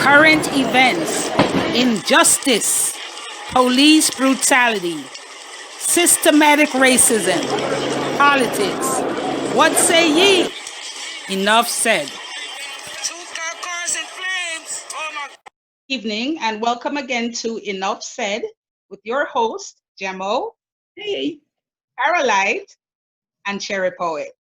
current events, injustice, police brutality, systematic racism, politics. What say ye? Enough said. Evening and welcome again to Enough Said with your host, Jemo, Hey, Caroline, and Cherry Poet.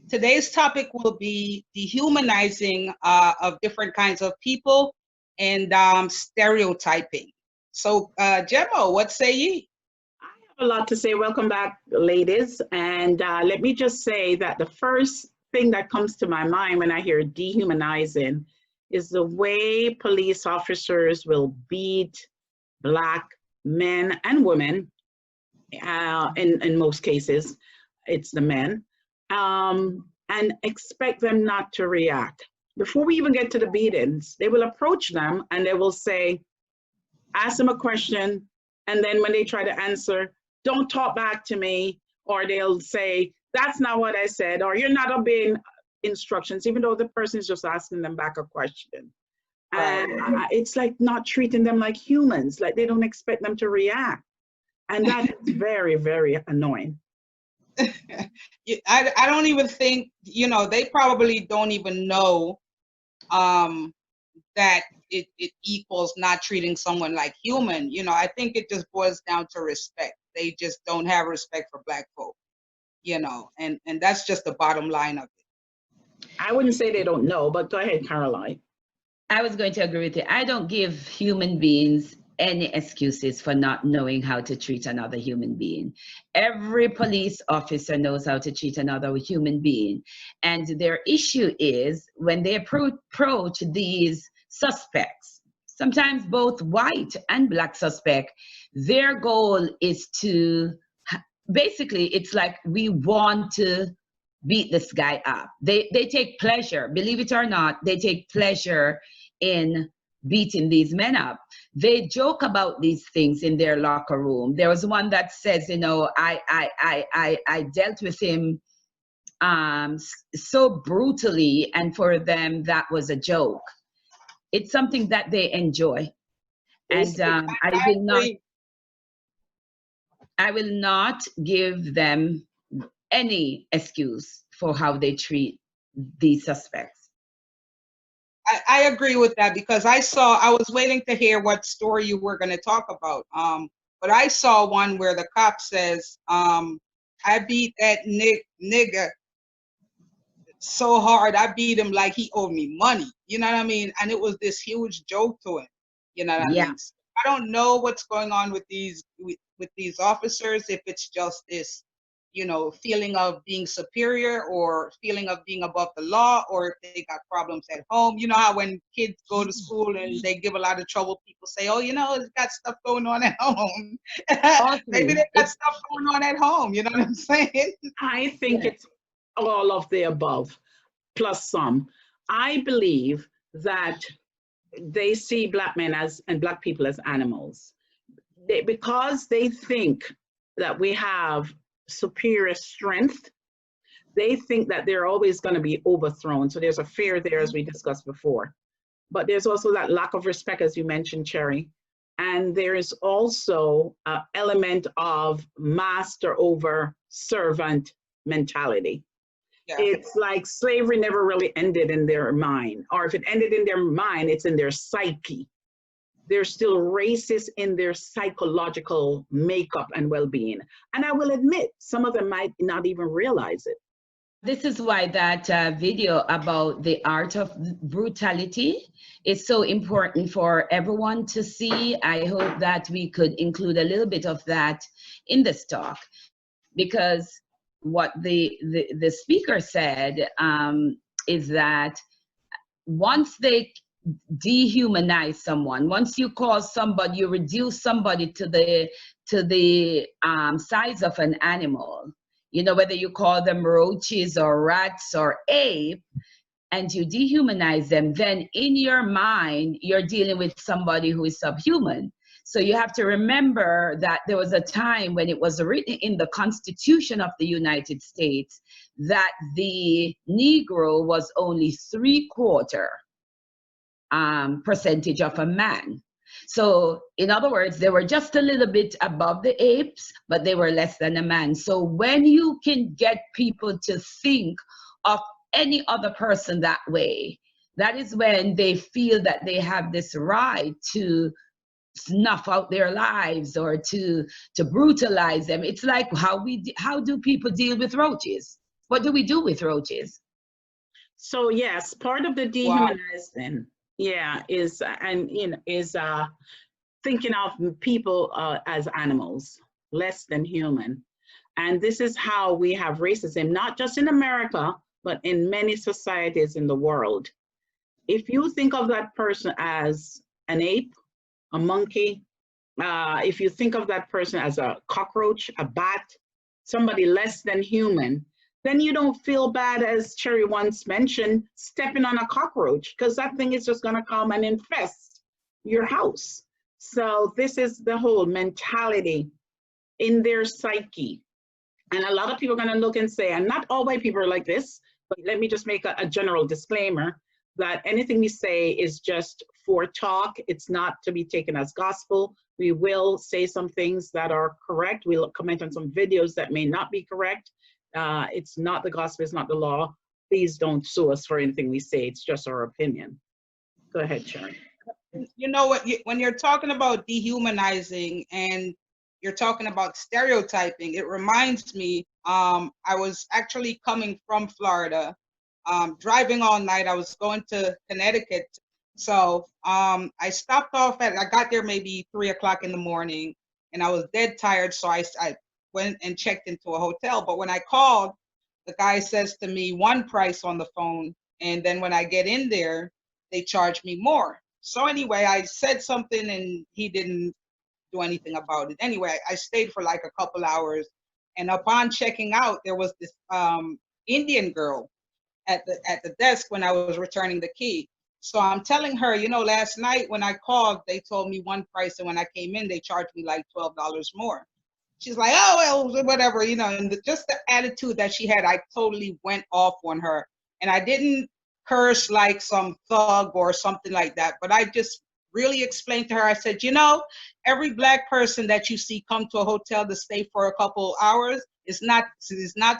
Today's topic will be dehumanizing of different kinds of people and stereotyping. So, Jemo, what say ye? I have a lot to say. Welcome back, ladies. And let me just say that the first thing that comes to my mind when I hear dehumanizing is the way police officers will beat Black men and women. In most cases, it's the men, and expect them not to react. Before we even get to the beatings, they will approach them and they will say, ask them a question, and then when they try to answer, don't talk back to me, or they'll say, that's not what I said, or you're not obeying instructions, even though the person is just asking them back a question. Right. And it's like not treating them like humans, like they don't expect them to react. And that is very, very annoying. I don't even think, they probably don't even know that it equals not treating someone like human. I think it just boils down to respect. They just don't have respect for Black folk, and that's just the bottom line of it. I wouldn't say they don't know, but go ahead, Caroline. I was going to agree with you. I don't give human beings any excuses for not knowing how to treat another human being. Every police officer knows how to treat another human being. And their issue is when they approach these suspects, sometimes both white and Black suspect, their goal is to, basically, it's like we want to beat this guy up. They take pleasure, believe it or not, they take pleasure in beating these men up. They joke about these things in their locker room. There was one that says, I dealt with him so brutally, and for them that was a joke. It's something that they enjoy. And I will not give them any excuse for how they treat these suspects. I agree with that because I was waiting to hear what story you were going to talk about. But I saw one where the cop says, I beat that nigga so hard, I beat him like he owed me money. You know what I mean? And it was this huge joke to him. You know what I mean? So I don't know what's going on with these officers, if it's just this feeling of being superior or feeling of being above the law, or if they got problems at home. You know how when kids go to school and they give a lot of trouble, people say, oh, it's got stuff going on at home. Maybe they got stuff going on at home. You know what I'm saying? I think it's all of the above, plus some. I believe that they see Black men and Black people as animals. Because they think that we have superior strength, they think that they're always going to be overthrown. So there's a fear there, as we discussed before. But there's also that lack of respect, as you mentioned, Cherry. And there is also an element of master over servant mentality. Yeah. It's like slavery never really ended in their mind, or if it ended in their mind, it's in their psyche. They're still racist in their psychological makeup and well-being. And I will admit, some of them might not even realize it. This is why that video about the art of brutality is so important for everyone to see. I hope that we could include a little bit of that in this talk, because what the speaker said is that once they dehumanize someone, once you cause somebody, you reduce somebody to the size of an animal, whether you call them roaches or rats or ape, and you dehumanize them, then in your mind, you're dealing with somebody who is subhuman. So you have to remember that there was a time when it was written in the Constitution of the United States that the Negro was only 3/4 percentage of a man. So in other words, they were just a little bit above the apes, but they were less than a man. So when you can get people to think of any other person that way, that is when they feel that they have this right to snuff out their lives or to brutalize them. It's like how do people deal with roaches? What do we do with roaches? So yes, part of the dehumanizing, yeah, is thinking of people as animals, less than human. And this is how we have racism, not just in America, but in many societies in the world. If you think of that person as an ape, a monkey, if you think of that person as a cockroach, a bat, somebody less than human, then you don't feel bad, as Cherry once mentioned, stepping on a cockroach, because that thing is just going to come and infest your house. So this is the whole mentality in their psyche. And a lot of people are going to look and say, and not all white people are like this, but let me just make a general disclaimer that anything we say is just for talk. It's not to be taken as gospel. We will say some things that are correct. We'll comment on some videos that may not be correct. It's not the gospel, it's not the law. Please don't sue us for anything we say. It's just our opinion. Go ahead, Sharon. You know what, when you're talking about dehumanizing and you're talking about stereotyping, it reminds me, I was actually coming from Florida, driving all night. I was going to Connecticut. So I stopped off I got there maybe 3 o'clock in the morning, and I was dead tired. So I went and checked into a hotel. But when I called, the guy says to me one price on the phone, and then when I get in there, they charge me more. So anyway, I said something and he didn't do anything about it. Anyway, I stayed for like a couple hours, and upon checking out, there was this Indian girl at the desk when I was returning the key. So I'm telling her, you know, last night when I called, they told me one price, and when I came in, they charged me like $12 more. She's like, oh, well, whatever, you know, and just the attitude that she had, I totally went off on her. And I didn't curse like some thug or something like that, but I just really explained to her, I said, you know, every Black person that you see come to a hotel to stay for a couple hours is not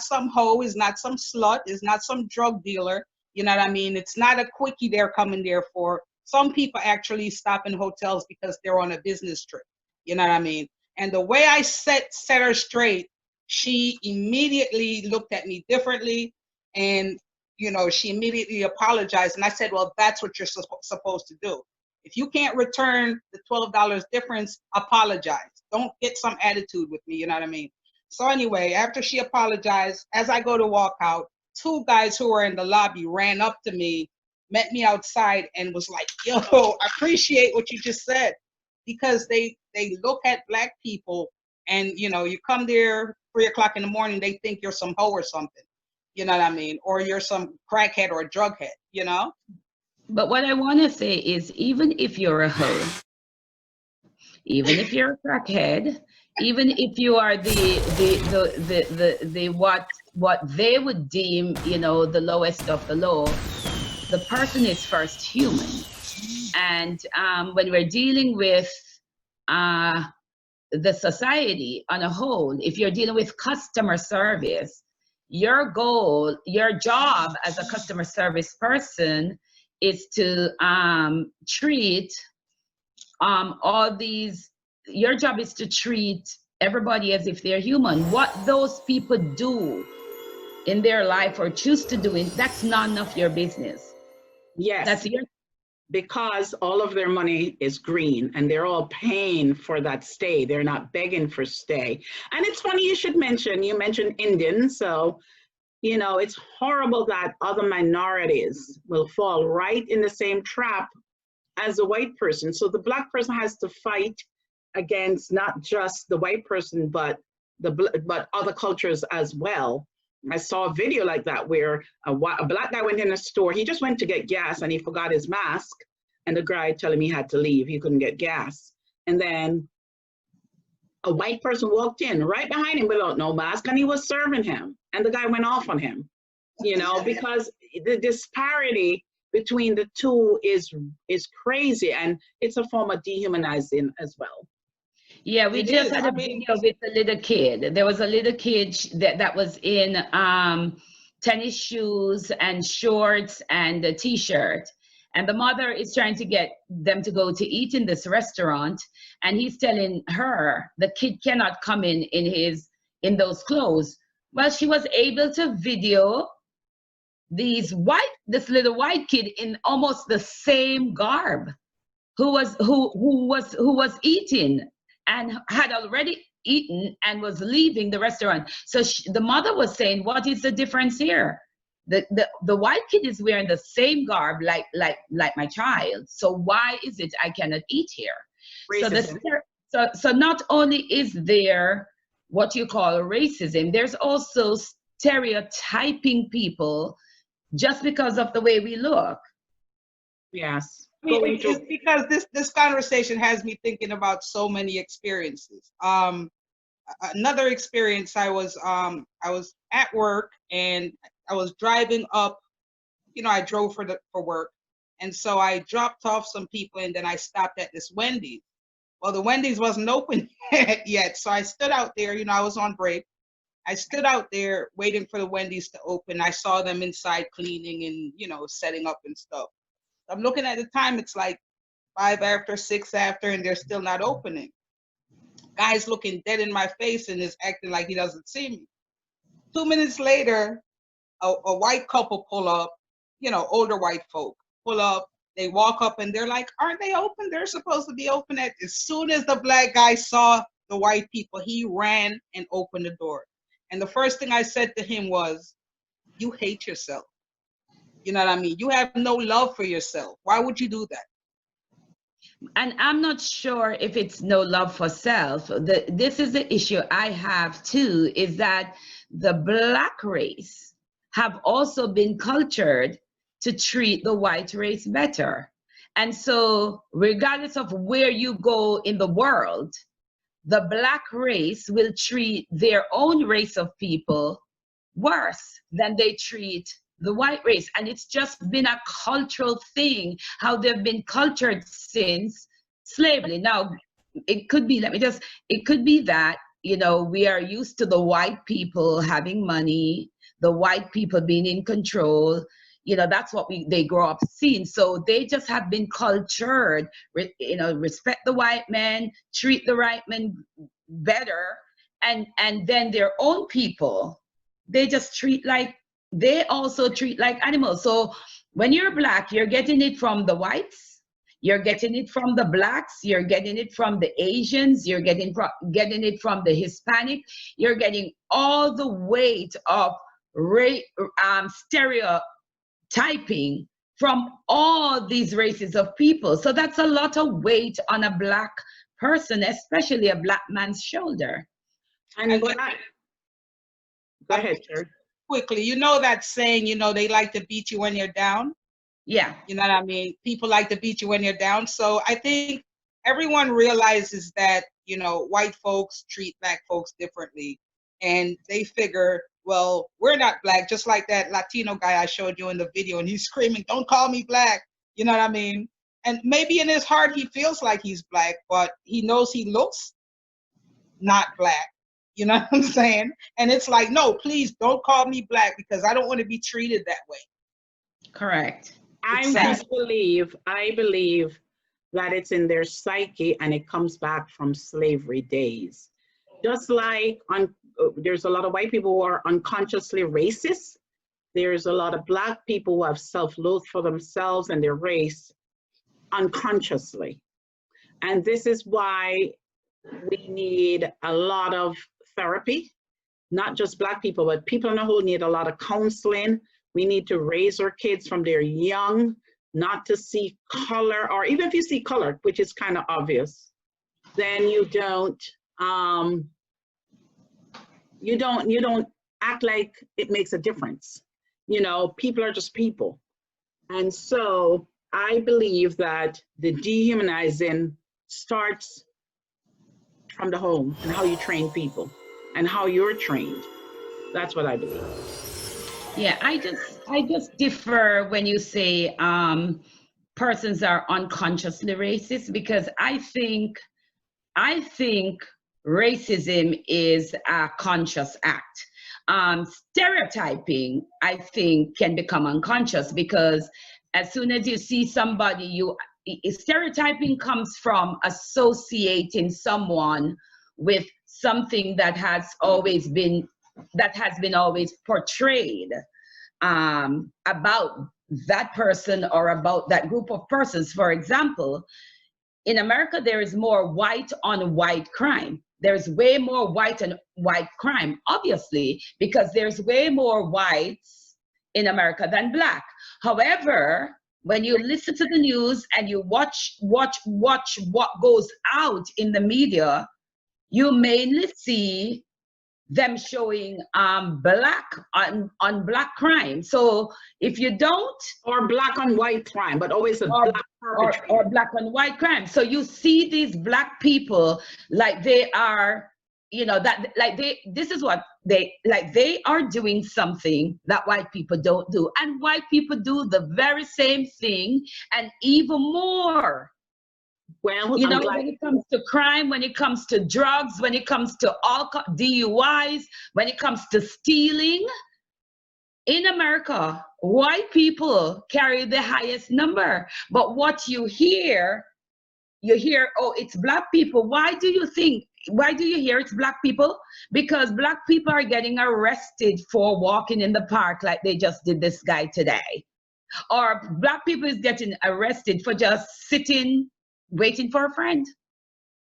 some hoe, is not some slut, is not some drug dealer. You know what I mean? It's not a quickie they're coming there for. Some people actually stop in hotels because they're on a business trip. You know what I mean? And the way I set her straight, she immediately looked at me differently, and you know, she immediately apologized. And I said, well, that's what you're supposed to do. If you can't return the $12 difference, apologize. Don't get some attitude with me, you know what I mean? So anyway, after she apologized, as I go to walk out, 2 guys who were in the lobby ran up to me, met me outside, and was like, yo, I appreciate what you just said. Because they look at Black people, and you know, you come there 3 o'clock in the morning, they think you're some hoe or something, you know what I mean, or you're some crackhead or a drug head, you know. But what I want to say is, even if you're a hoe, even if you're a crackhead, even if you are the what they would deem, you know, the lowest of the low, the person is first human. And when we're dealing with the society on a whole, if you're dealing with customer service, your goal, your job as a customer service person is to treat all these, your job is to treat everybody as if they're human. What those people do in their life or choose to do, that's none of your business. Yes. That's your, because all of their money is green and they're all paying for that stay. They're not begging for stay. And it's funny you mentioned Indians. So, you know, it's horrible that other minorities will fall right in the same trap as a white person. So the Black person has to fight against not just the white person, but other cultures as well. I saw a video like that where a Black guy went in a store. He just went to get gas and he forgot his mask. And the guy told him he had to leave. He couldn't get gas. And then a white person walked in right behind him without no mask, and he was serving him. And the guy went off on him, you know, because the disparity between the two is crazy, and it's a form of dehumanizing as well. Yeah, we It just is. had I a mean, video with a little kid. There was a little kid that was in tennis shoes and shorts and a t-shirt. And the mother is trying to get them to go to eat in this restaurant. And he's telling her the kid cannot come in those clothes. Well, she was able to video this little white kid in almost the same garb who was eating and had already eaten and was leaving the restaurant. So the mother was saying, what is the difference here? The white kid is wearing the same garb like my child. So why is it I cannot eat here? Racism. So not only is there what you call racism, there's also stereotyping people just because of the way we look. Yes. I mean, it's because this conversation has me thinking about so many experiences. Another experience, I was at work and I was driving up. I drove for work, and so I dropped off some people, and then I stopped at this Wendy's. Well, the Wendy's wasn't open yet, so I stood out there. I was on break. I stood out there waiting for the Wendy's to open. I saw them inside cleaning and setting up and stuff. I'm looking at the time, it's like 5 after, 6 after, and they're still not opening. Guy's looking dead in my face and is acting like he doesn't see me. 2 minutes later, a white couple pull up, older white folk pull up. They walk up and they're like, aren't they open? They're supposed to be open. As soon as the black guy saw the white people, he ran and opened the door. And the first thing I said to him was, you hate yourself. You know what I mean? You have no love for yourself. Why would you do that? And I'm not sure if it's no love for self. This is the issue I have too, is that the black race have also been cultured to treat the white race better. And so regardless of where you go in the world, the black race will treat their own race of people worse than they treat the white race. And it's just been a cultural thing, how they've been cultured since slavery. Now, it could be that, we are used to the white people having money, the white people being in control. That's what they grow up seeing. So they just have been cultured, respect the white man, treat the white man better. And then their own people, they also treat like animals. So when you're black, you're getting it from the whites, you're getting it from the blacks, you're getting it from the Asians, you're getting it from the Hispanic, you're getting all the weight of stereotyping from all these races of people. So that's a lot of weight on a black person, especially a black man's shoulder. And go ahead, sir. Quickly, that saying, they like to beat you when you're down. Yeah. You know what I mean? People like to beat you when you're down. So I think everyone realizes that, white folks treat black folks differently. And they figure, well, we're not black, just like that Latino guy I showed you in the video, and he's screaming, don't call me black. You know what I mean? And maybe in his heart, he feels like he's black, but he knows he looks not black. You know what I'm saying? And it's like, no, please don't call me black because I don't want to be treated that way. Correct. I believe that it's in their psyche and it comes back from slavery days. Just like there's a lot of white people who are unconsciously racist. There's a lot of black people who have self-loathe for themselves and their race unconsciously. And this is why we need a lot of therapy, not just black people, but people in the whole need a lot of counseling. We need to raise our kids from they're young, not to see color, or even if you see color, which is kind of obvious, then you don't act like it makes a difference. People are just people. And so I believe that the dehumanizing starts from the home and how you train people and how you're trained. That's what I believe. Yeah, I just I just differ when you say persons are unconsciously racist, because I think racism is a conscious act. Stereotyping, I think, can become unconscious, because as soon as you see somebody, stereotyping comes from associating someone with something that has been always portrayed about that person or about that group of persons. For example, in America, there is more white on white crime. There's way more white on white crime, obviously, because there's way more whites in America than black. However, when you listen to the news and you watch what goes out in the media, you mainly see them showing black on black crime. So if you don't, or black on white crime, but always a or, black perpetrator. or black on white crime. So you see these black people like they are, that like this is what they are doing something that white people don't do, and white people do the very same thing and even more. Well, When it comes to crime, when it comes to drugs, when it comes to alcohol, DUIs, when it comes to stealing, in America, white people carry the highest number. But what you hear, oh, it's black people. Why do you hear it's black people? Because black people are getting arrested for walking in the park like they just did this guy today. Or black people is getting arrested for just sitting, waiting for a friend.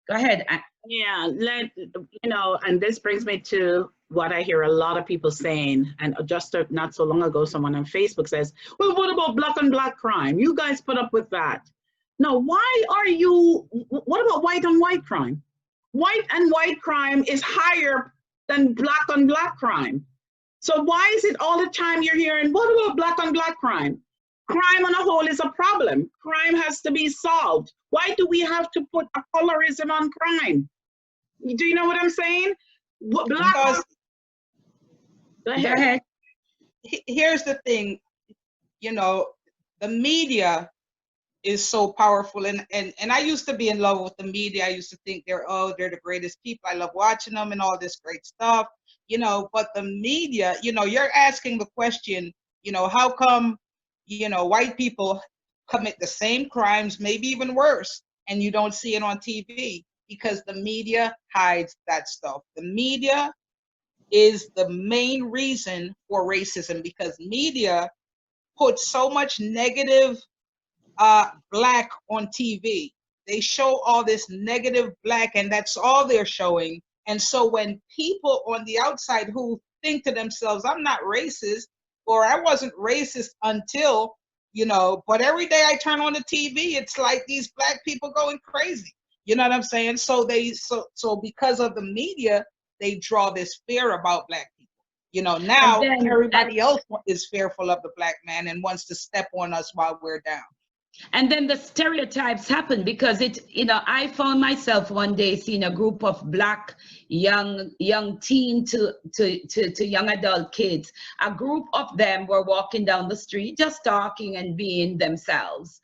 Go ahead. Yeah, and this brings me to what I hear a lot of people saying, and just not so long ago, someone on Facebook says, well, what about black on black crime? You guys put up with that. No, what about white on white crime? White and white crime is higher than black on black crime. So why is it all the time you're hearing, what about black on black crime? Crime on a whole is a problem. Crime has to be solved. Why do we have to put a colorism on crime? Do you know what I'm saying? Because Go ahead. Here's the thing, the media is so powerful, and I used to be in love with the media. I used to think they're the greatest people. I love watching them and all this great stuff, but the media, you're asking the question, how come, white people commit the same crimes, maybe even worse, and you don't see it on TV? Because the media hides that stuff. The media is the main reason for racism, because media puts so much negative black on TV. They show all this negative black, and that's all they're showing. And so when people on the outside who think to themselves, I'm not racist, or I wasn't racist until, but every day I turn on the TV, it's like these black people going crazy. You know what I'm saying? So so because of the media, they draw this fear about black people. Now everybody else is fearful of the black man and wants to step on us while we're down. And then the stereotypes happen because I found myself one day seeing a group of black young teen to young adult kids. A group of them were walking down the street, just talking and being themselves.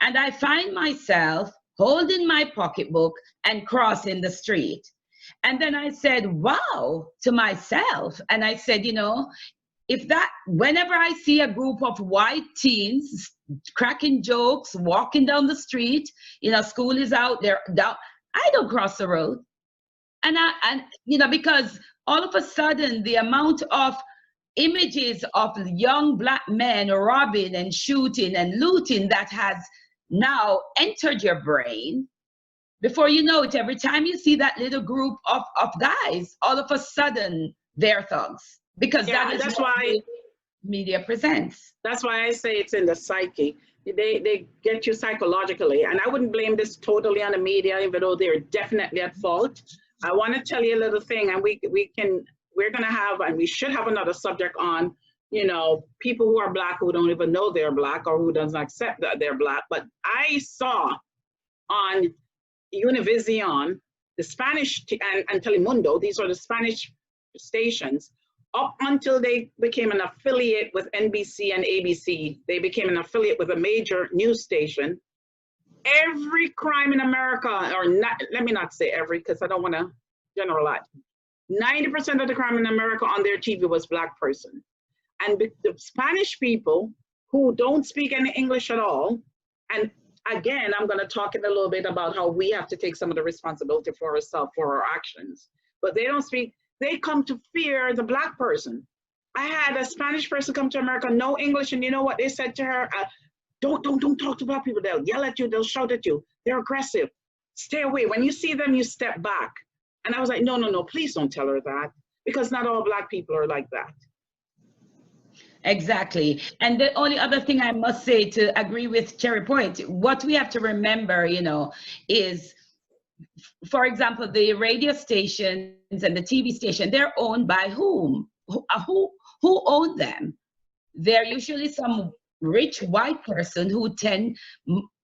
And I find myself holding my pocketbook and crossing the street. And then I said, wow, to myself. And I said, whenever I see a group of white teens cracking jokes, walking down the street, school is out there, I don't cross the road. And because all of a sudden the amount of images of young black men robbing and shooting and looting that has now entered your brain, before you know it, every time you see that little group of guys, all of a sudden they're thugs. Because that's why media presents. That's why I say it's in the psyche. They get you psychologically. And I wouldn't blame this totally on the media, even though they're definitely at fault. I want to tell you a little thing, and we're going to have, and we should have another subject on, people who are black who don't even know they're black or who doesn't accept that they're black. But I saw on Univision, the Spanish and Telemundo, these are the Spanish stations, up until they became an affiliate with NBC and ABC. They became an affiliate with a major news station. Every crime in America, or not, let me not say every, because I don't want to generalize. 90% of the crime in America on their TV was Black person. And the Spanish people who don't speak any English at all, and again, I'm going to talk in a little bit about how we have to take some of the responsibility for ourselves, for our actions, but they don't speak, they come to fear the Black person. I had a Spanish person come to America, no English, and you know what they said to her? Don't talk to Black people. They'll yell at you, they'll shout at you. They're aggressive. Stay away. When you see them, you step back. And I was like, no, please don't tell her that, because not all Black people are like that. Exactly. And the only other thing I must say to agree with Cherry Point, what we have to remember, you know, is, for example, the radio stations and the TV station, they're owned by whom? Who own them? They're usually some rich white person who tend,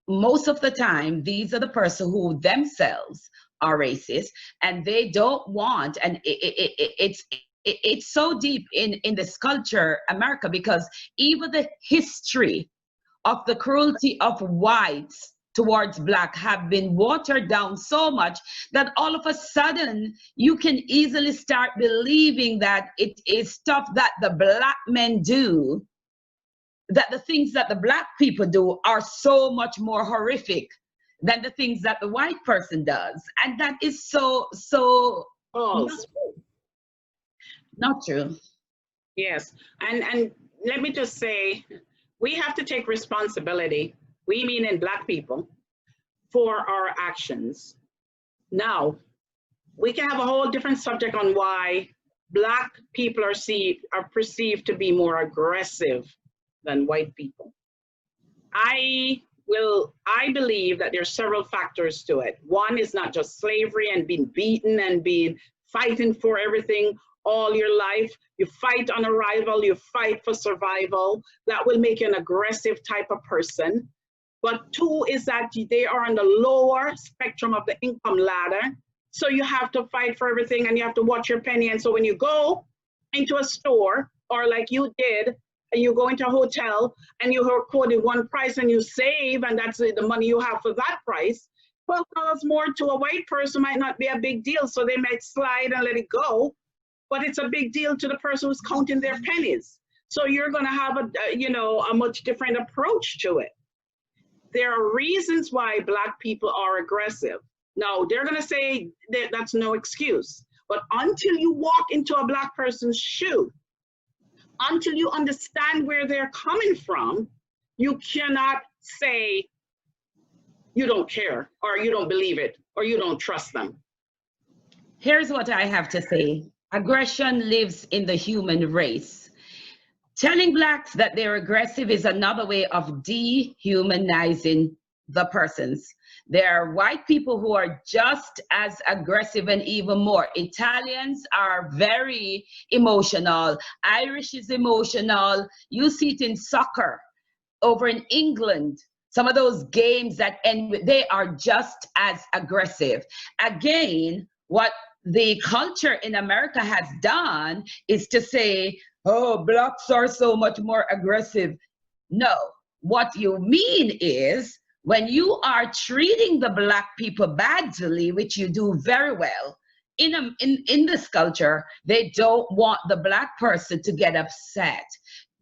most of the time, these are the person who themselves are racist, and they don't want, and it's so deep in this culture, America, because even the history of the cruelty of whites towards Black have been watered down so much that all of a sudden you can easily start believing that it is stuff that the Black men do, that the things that the Black people do are so much more horrific than the things that the white person does. And that is so not true. Yes, and let me just say, we have to take responsibility, we meaning Black people, for our actions. Now, we can have a whole different subject on why Black people are perceived to be more aggressive than white people. I believe that there are several factors to it. One is not just slavery and being beaten and fighting for everything all your life. You fight on arrival, you fight for survival. That will make you an aggressive type of person. But two is that they are on the lower spectrum of the income ladder. So you have to fight for everything and you have to watch your penny. And so when you go into a store, or like you did, and you go into a hotel and you are quoted one price and you save, and that's the money you have for that price, $12 more to a white person might not be a big deal. So they might slide and let it go, but it's a big deal to the person who's counting their pennies. So you're going to have a much different approach to it. There are reasons why Black people are aggressive. Now, they're going to say that that's no excuse, but until you walk into a Black person's shoe, until you understand where they're coming from, you cannot say you don't care, or you don't believe it, or you don't trust them. Here's what I have to say. Aggression lives in the human race. Telling Blacks that they're aggressive is another way of dehumanizing the persons. There are white people who are just as aggressive and even more. Italians are very emotional. Irish is emotional. You see it in soccer over in England. Some of those games that end with, they are just as aggressive. Again, what the culture in America has done is to say, oh, Blacks are so much more aggressive. No, what you mean is, when you are treating the Black people badly, which you do very well, in this culture, they don't want the Black person to get upset.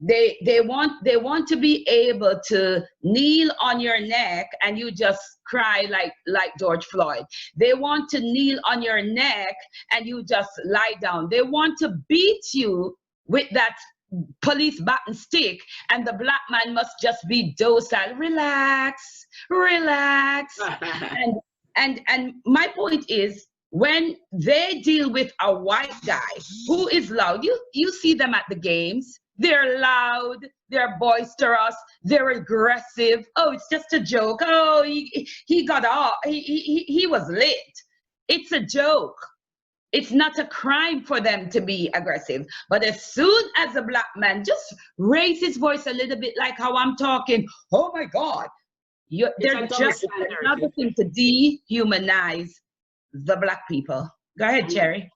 They want to be able to kneel on your neck and you just cry like George Floyd. They want to kneel on your neck and you just lie down. They want to beat you with that police baton stick, and the Black man must just be docile, relax. and my point is, when they deal with a white guy who is loud, you see them at the games, they're loud, they're boisterous, they're aggressive. Oh, it's just a joke. Oh, he got off, he was late. It's a joke. It's not a crime for them to be aggressive. But as soon as a Black man just raise his voice a little bit like how I'm talking, oh my God, they're just another thing to dehumanize the Black people. Go ahead, Cherry.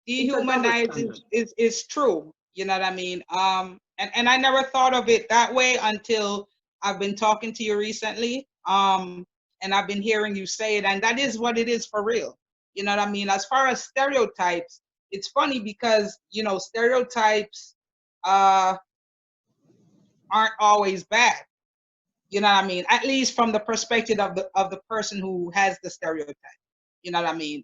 dehumanizing is true. You know what I mean? And I never thought of it that way until I've been talking to you recently. And I've been hearing you say it, and that is what it is for real. You know what I mean? As far as stereotypes, it's funny because, you know, stereotypes aren't always bad. You know what I mean? At least from the perspective of the person who has the stereotype. You know what I mean?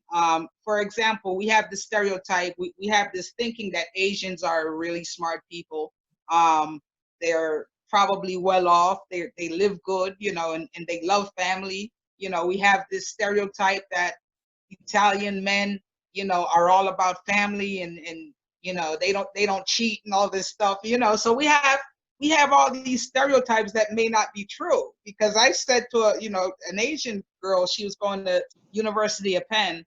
For example, we have the stereotype, we have this thinking that Asians are really smart people. They're probably well off, they live good, you know, and they love family. You know, we have this stereotype that Italian men, you know, are all about family and you know, they don't cheat and all this stuff, you know. So we have all these stereotypes that may not be true, because I said to an Asian girl, she was going to University of Penn,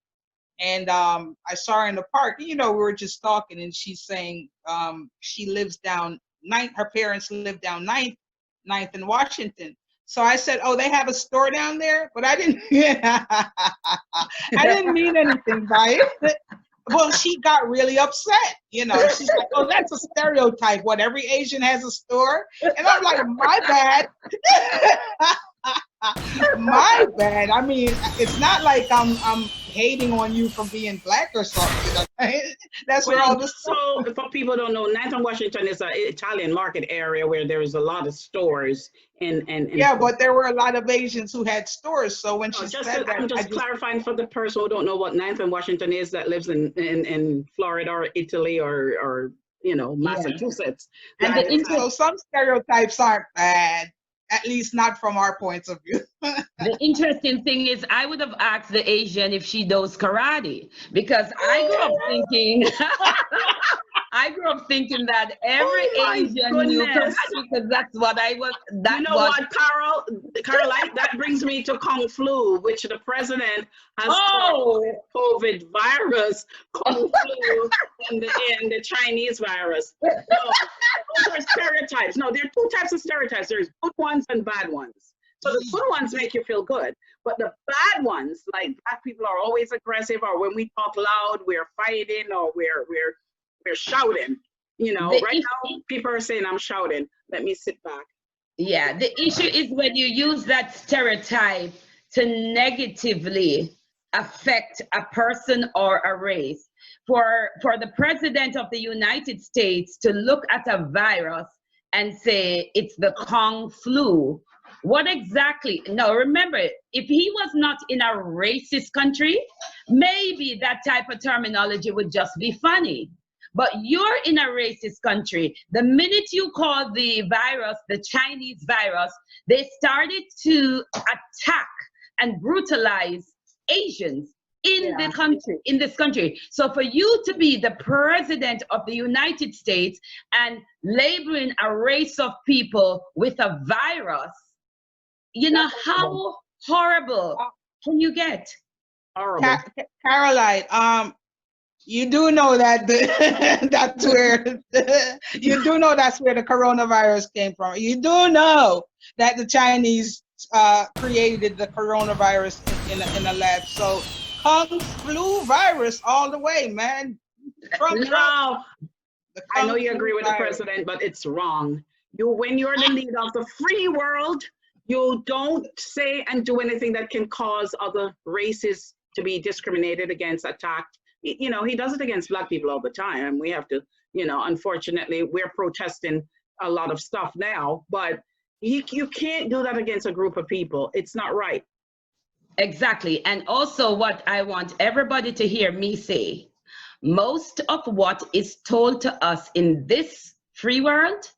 and I saw her in the park. You know, we were just talking, and she's saying she lives down Ninth. Her parents live down Ninth in Washington. So I said, "Oh, they have a store down there," but I didn't. I didn't mean anything by it. Well, she got really upset. You know, she's like, "Oh, that's a stereotype. What, every Asian has a store?" And I'm like, "My bad." My bad. I mean, it's not like I'm hating on you for being black or something. That's where all this. So, for people who don't know, Ninth and Washington is an Italian market area where there's a lot of stores. And yeah, but there were a lot of Asians who had stores. So when she said that, I'm just clarifying for the person who don't know what Ninth and Washington is, that lives in Florida or Italy or you know, Massachusetts. Yeah. And so some stereotypes aren't bad. At least not from our points of view. The interesting thing is, I would have asked the Asian if she does karate, because I grew up thinking, that every Asian knew karate, because that's what I was. You know what, Carol, that brings me to Kung Flu, which the president has called COVID virus, Kung Flu, and the Chinese virus. No, those are stereotypes. No, there are two types of stereotypes. There's good ones and bad ones. So the good ones make you feel good, but the bad ones, like black people are always aggressive, or when we talk loud, we're fighting, or we're shouting. You know, right now people are saying I'm shouting. Let me sit back. Yeah, the issue is when you use that stereotype to negatively affect a person or a race. For the president of the United States to look at a virus and say it's the Kung flu, what exactly? Now remember, if he was not in a racist country, maybe that type of terminology would just be funny. But you're in a racist country. The minute you call the virus the Chinese virus, they started to attack and brutalize Asians in the country, in this country. So for you to be the president of the United States and labeling a race of people with a virus, you know, how horrible can you get? Horrible. Caroline, you do know that that's where you do know that's where the coronavirus came from. You do know that the Chinese created the coronavirus in a lab. So Kung flu virus all the way, man. I know you agree with the president, but it's wrong. When you're the leader of the free world, you don't say and do anything that can cause other races to be discriminated against, attacked. You know, he does it against black people all the time. And we have to, you know, unfortunately, we're protesting a lot of stuff now, but you can't do that against a group of people. It's not right. Exactly. And also what I want everybody to hear me say, most of what is told to us in this free world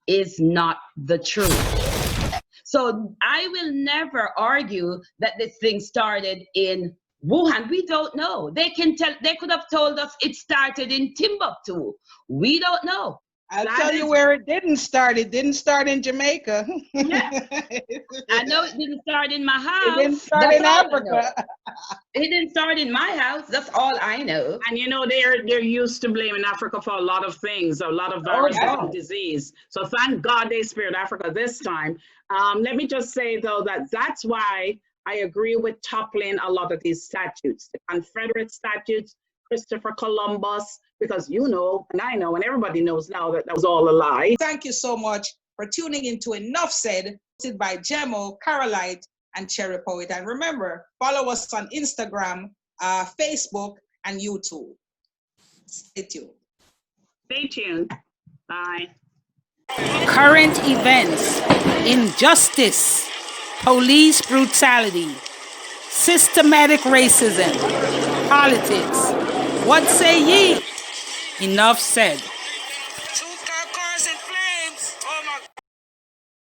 is not the truth. So I will never argue that this thing started in Wuhan. We don't know. They could have told us it started in Timbuktu. We don't know. I'll tell you where it didn't start. It didn't start in Jamaica. Yeah. I know it didn't start in my house. It didn't start in Africa. It didn't start in my house. That's all I know. And you know, they're used to blaming Africa for a lot of things, a lot of viruses and disease. So thank God they spared Africa this time. Let me just say though that's why I agree with toppling a lot of these statutes. The Confederate statutes Christopher Columbus, because you know, and I know, and everybody knows now that that was all a lie. Thank you so much for tuning into Enough Said, hosted by Jemo, Carolite, and Cherry Poet. And remember, follow us on Instagram, Facebook, and YouTube. Stay tuned. Stay tuned. Bye. Current events, injustice, police brutality, systematic racism, politics. What say ye? Enough said.